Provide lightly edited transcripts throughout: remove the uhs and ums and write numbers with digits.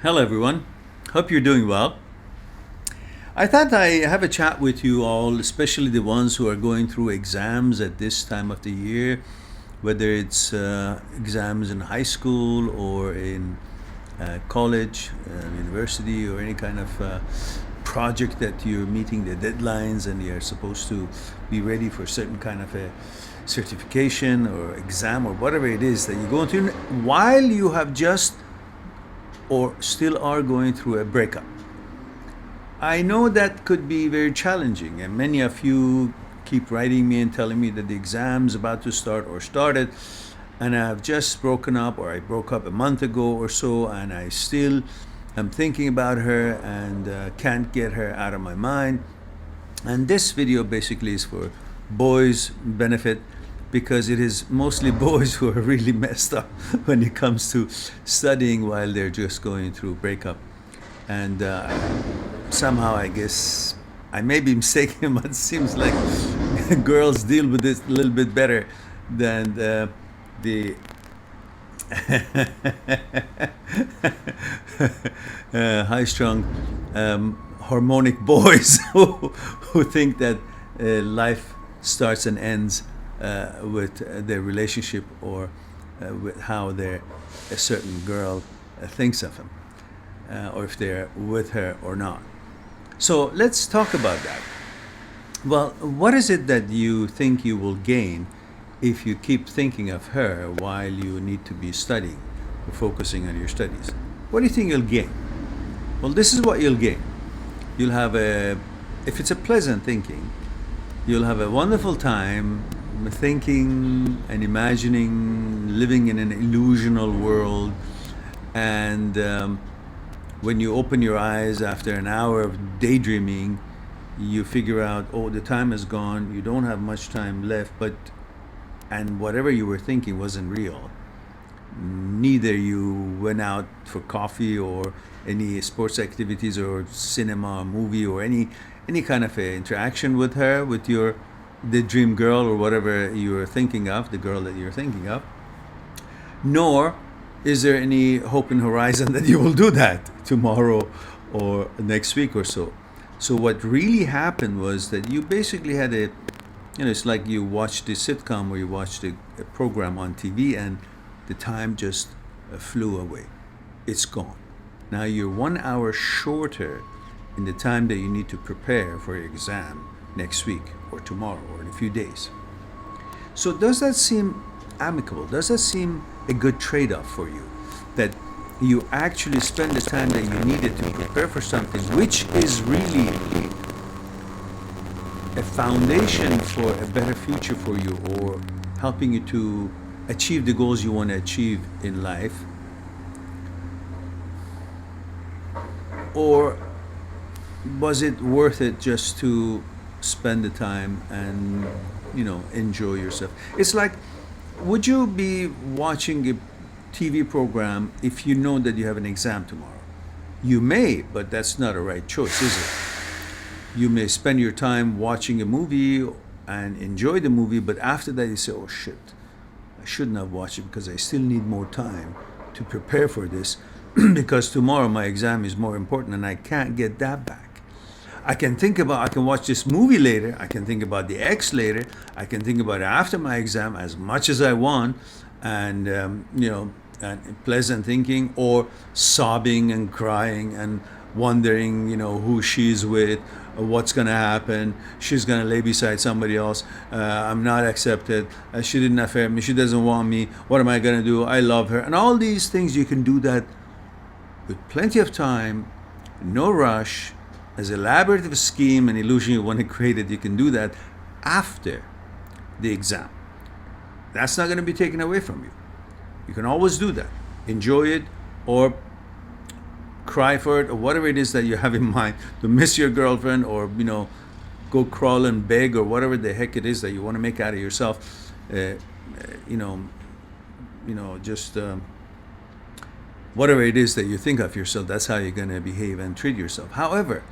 Hello, everyone. Hope you're doing well. I thought I have a chat with you all, especially the ones who are going through exams at this time of the year, whether it's exams in high school or in college, university, or any kind of project that you're meeting the deadlines and you're supposed to be ready for certain kind of a certification or exam or whatever it is that you're going through while you have just or still are going through a breakup. I know that could be very challenging, and many of you keep writing me and telling me that the exam's about to start or started, and I've just broken up or I broke up a month ago or so, and I still am thinking about her and can't get her out of my mind. And this video basically is for boys' benefit because it is mostly boys who are really messed up when it comes to studying while they're just going through breakup. And somehow I guess I may be mistaken, but it seems like girls deal with this a little bit better than the high-strung harmonic boys who think that life starts and ends with their relationship or with how a certain girl thinks of him, or if they're with her or not. So let's talk about that. Well, what is it that you think you will gain if you keep thinking of her while you need to be studying or focusing on your studies? What do you think you'll gain? Well, this is what you'll gain. You'll have if it's a pleasant thinking, you'll have a wonderful time thinking and imagining living in an illusional world. And when you open your eyes after an hour of daydreaming, you figure out, oh, the time is gone, you don't have much time left, and whatever you were thinking wasn't real. Neither you went out for coffee or any sports activities or cinema or movie or any kind of a interaction with her, with the dream girl or whatever you were thinking of, the girl that you're thinking of. Nor is there any hope in horizon that you will do that tomorrow or next week or so. So what really happened was that you basically had it's like you watched a sitcom or you watched a program on TV and the time just flew away. It's gone. Now you're 1 hour shorter in the time that you need to prepare for your exam next week or tomorrow or in a few days. So does that seem amicable? Does that seem a good trade-off for you? That you actually spend the time that you needed to prepare for something which is really a foundation for a better future for you or helping you to achieve the goals you want to achieve in life? Or was it worth it just to spend the time and enjoy yourself? It's like, would you be watching a TV program if you know that you have an exam tomorrow? You may, but that's not a right choice, is it? You may spend your time watching a movie and enjoy the movie, but after that you say, oh shit, I shouldn't have watched it because I still need more time to prepare for this because tomorrow my exam is more important and I can't get that back. I can watch this movie later, I can think about the ex later, I can think about it after my exam as much as I want, and and pleasant thinking, or sobbing and crying and wondering who she's with, what's going to happen, she's going to lay beside somebody else, I'm not accepted, she didn't affair me, she doesn't want me, what am I going to do, I love her, and all these things. You can do that with plenty of time, no rush, as elaborate of a scheme and illusion you want to create it. You can do that after the exam. That's not going to be taken away from you. You can always do that. Enjoy it, or cry for it, or whatever it is that you have in mind, to miss your girlfriend, or go crawl and beg, or whatever the heck it is that you want to make out of yourself. Just whatever it is that you think of yourself, that's how you're going to behave and treat yourself. However,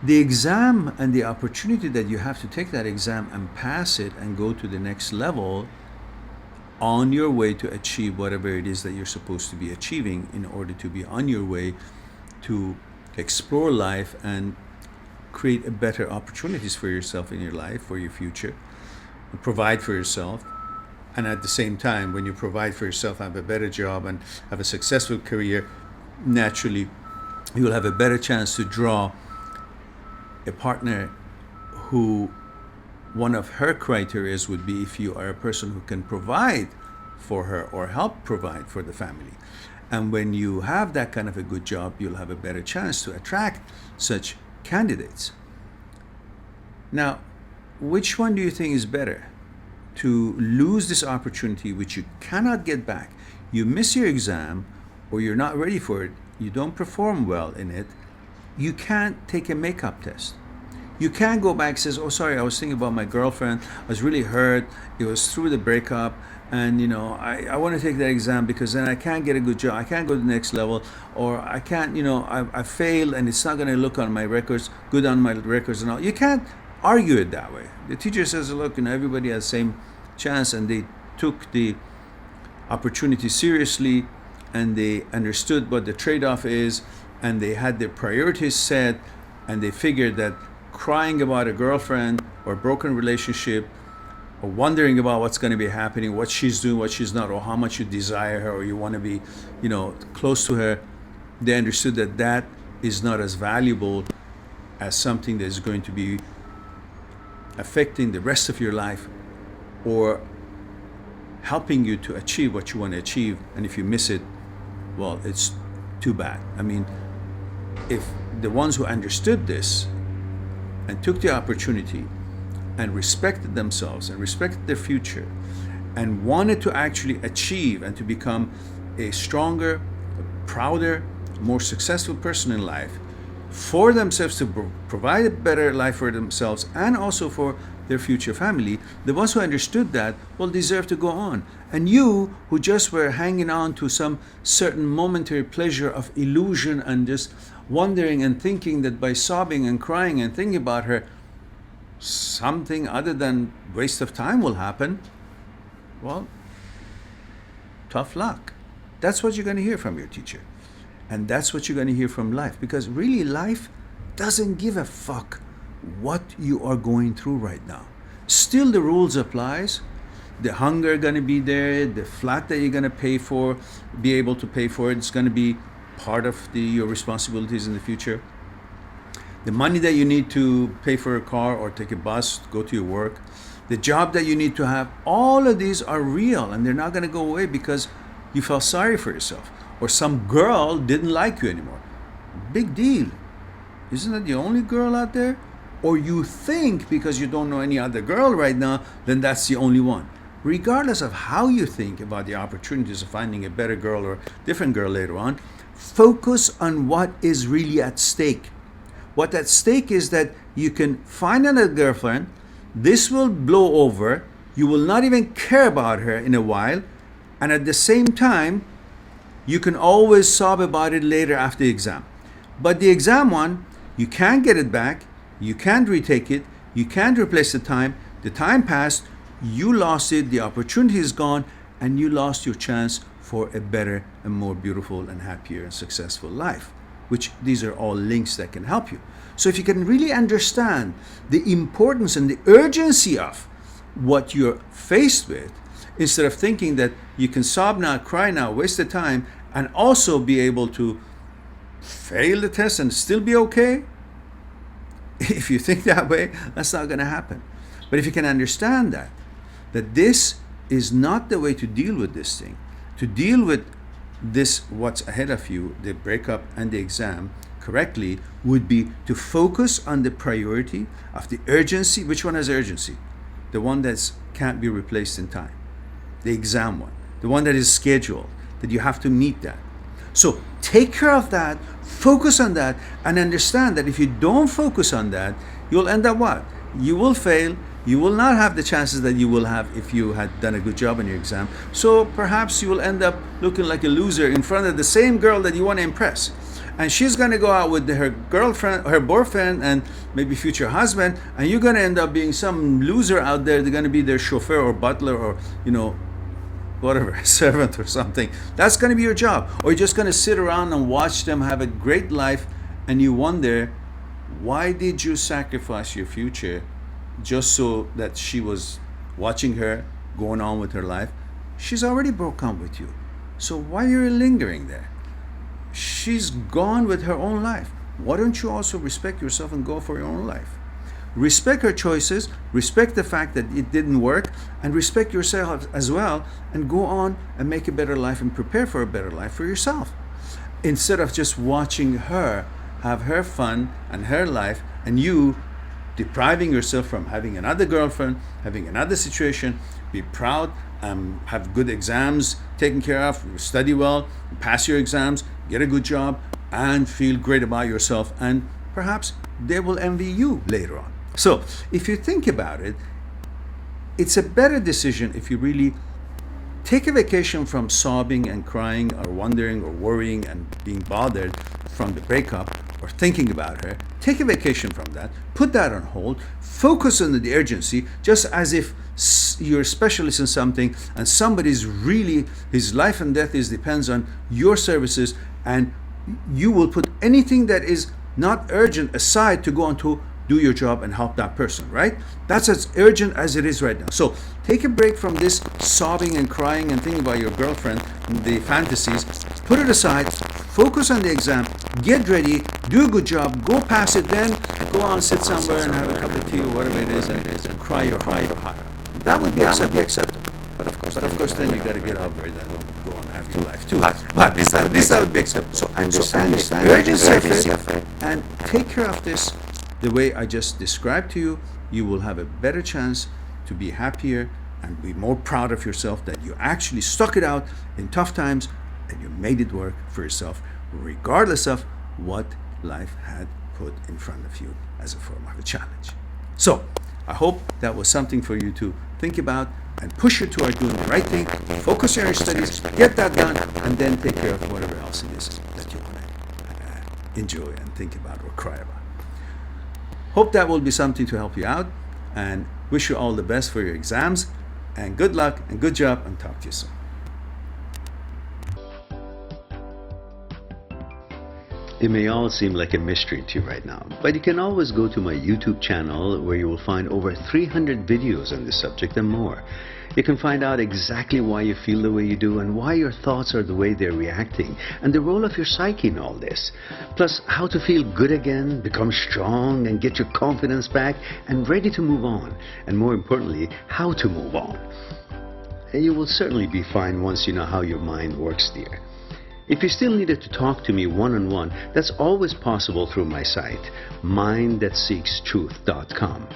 the exam and the opportunity that you have to take that exam and pass it and go to the next level on your way to achieve whatever it is that you're supposed to be achieving in order to be on your way to explore life and create better opportunities for yourself in your life, for your future, and provide for yourself. And at the same time, when you provide for yourself, have a better job and have a successful career, naturally you will have a better chance to draw a partner who one of her criteria would be if you are a person who can provide for her or help provide for the family. And when you have that kind of a good job, you'll have a better chance to attract such candidates. Now, which one do you think is better? To lose this opportunity which you cannot get back. You miss your exam, or you're not ready for it, you don't perform well in it, you can't take a makeup test. You can't go back and say, oh, sorry, I was thinking about my girlfriend, I was really hurt, it was through the breakup, and I want to take that exam because then I can't get a good job, I can't go to the next level, or I can't, I failed and it's not going to look on my records, good on my records and all. You can't argue it that way. The teacher says, look, everybody has the same chance, and they took the opportunity seriously, and they understood what the trade-off is, and they had their priorities set, and they figured that crying about a girlfriend or a broken relationship, or wondering about what's going to be happening, what she's doing, what she's not, or how much you desire her, or you want to be, close to her, they understood that that is not as valuable as something that is going to be affecting the rest of your life or helping you to achieve what you want to achieve. And if you miss it, well, it's too bad. I mean, if the ones who understood this and took the opportunity and respected themselves and respected their future and wanted to actually achieve and to become a stronger, prouder, more successful person in life for themselves, to provide a better life for themselves and also for their future family, the ones who understood that will deserve to go on. And you who just were hanging on to some certain momentary pleasure of illusion and just wondering and thinking that by sobbing and crying and thinking about her, something other than waste of time will happen, well, tough luck. That's what you're going to hear from your teacher. And that's what you're going to hear from life. Because really, life doesn't give a fuck what you are going through right now. Still, the rules applies. The hunger going to be there. The flat that you're going to pay for, be able to pay for it, it's going to be part of your responsibilities in the future. The money that you need to pay for a car or take a bus, go to your work, the job that you need to have, all of these are real, and they're not going to go away because you felt sorry for yourself or some girl didn't like you anymore. Big deal. Isn't that the only girl out there? Or you think because you don't know any other girl right now, then that's the only one. Regardless of how you think about the opportunities of finding a better girl or different girl later on, focus on what is really at stake. What's at stake is that you can find another girlfriend, this will blow over, you will not even care about her in a while, and at the same time, you can always sob about it later after the exam. But the exam one, you can't get it back, you can't retake it, you can't replace the time passed, you lost it, the opportunity is gone, and you lost your chance for a better and more beautiful and happier and successful life, which these are all links that can help you. So if you can really understand the importance and the urgency of what you're faced with, instead of thinking that you can sob now, cry now, waste the time, and also be able to fail the test and still be okay, if you think that way, that's not going to happen. But if you can understand that this is not the way to deal with this thing, to deal with this, what's ahead of you, the breakup and the exam, correctly, would be to focus on the priority of the urgency. Which one has urgency? The one that can't be replaced in time. The exam one. The one that is scheduled, that you have to meet that. So take care of that, focus on that, and understand that if you don't focus on that, you'll end up what? You will fail. You will not have the chances that you will have if you had done a good job in your exam. So perhaps you will end up looking like a loser in front of the same girl that you want to impress. And she's going to go out with her girlfriend, her boyfriend, and maybe future husband, and you're going to end up being some loser out there. They're going to be their chauffeur or butler or, whatever, servant or something. That's going to be your job. Or you're just going to sit around and watch them have a great life, and you wonder, why did you sacrifice your future just so that she was watching her going on with her life? She's already broke up with you. So why are you lingering there? She's gone with her own life. Why don't you also respect yourself and go for your own life? Respect her choices, respect the fact that it didn't work, and respect yourself as well, and go on and make a better life and prepare for a better life for yourself. Instead of just watching her have her fun and her life, and you depriving yourself from having another girlfriend, having another situation, be proud, have good exams taken care of, study well, pass your exams, get a good job, and feel great about yourself, and perhaps they will envy you later on. So if you think about it, it's a better decision if you really take a vacation from sobbing and crying or wondering or worrying and being bothered from the breakup or thinking about her. Take a vacation from that, put that on hold, focus on the urgency, just as if you're a specialist in something and somebody's really, his life and death depends on your services, and you will put anything that is not urgent aside to go on to do your job and help that person, right? That's as urgent as it is right now. So take a break from this sobbing and crying and thinking about your girlfriend, the fantasies, put it aside, focus on the exam, get ready, do a good job, go pass it, then go on, sit somewhere and have a cup of tea or whatever it is and cry your heart out. That would be acceptable. But of course, then you got to get over it and go on after life too. But this would be acceptable. So understand the urgency of it and take care of this the way I just described to you. You will have a better chance to be happier and be more proud of yourself that you actually stuck it out in tough times and you made it work for yourself, regardless of what life had put in front of you as a form of a challenge. So I hope that was something for you to think about and push you toward doing the right thing. Focus on your studies, get that done, and then take care of whatever else it is that you want to enjoy and think about or cry about. Hope that will be something to help you out, and wish you all the best for your exams, and good luck and good job, and talk to you soon. It may all seem like a mystery to you right now, but you can always go to my YouTube channel where you will find over 300 videos on this subject and more. You can find out exactly why you feel the way you do and why your thoughts are the way they're reacting, and the role of your psyche in all this. Plus, how to feel good again, become strong, and get your confidence back and ready to move on. And more importantly, how to move on. And you will certainly be fine once you know how your mind works, dear. If you still needed to talk to me one-on-one, that's always possible through my site, mindthatseekstruth.com.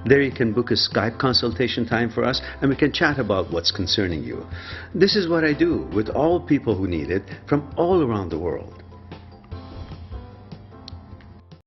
There you can book a Skype consultation time for us, and we can chat about what's concerning you. This is what I do with all people who need it from all around the world.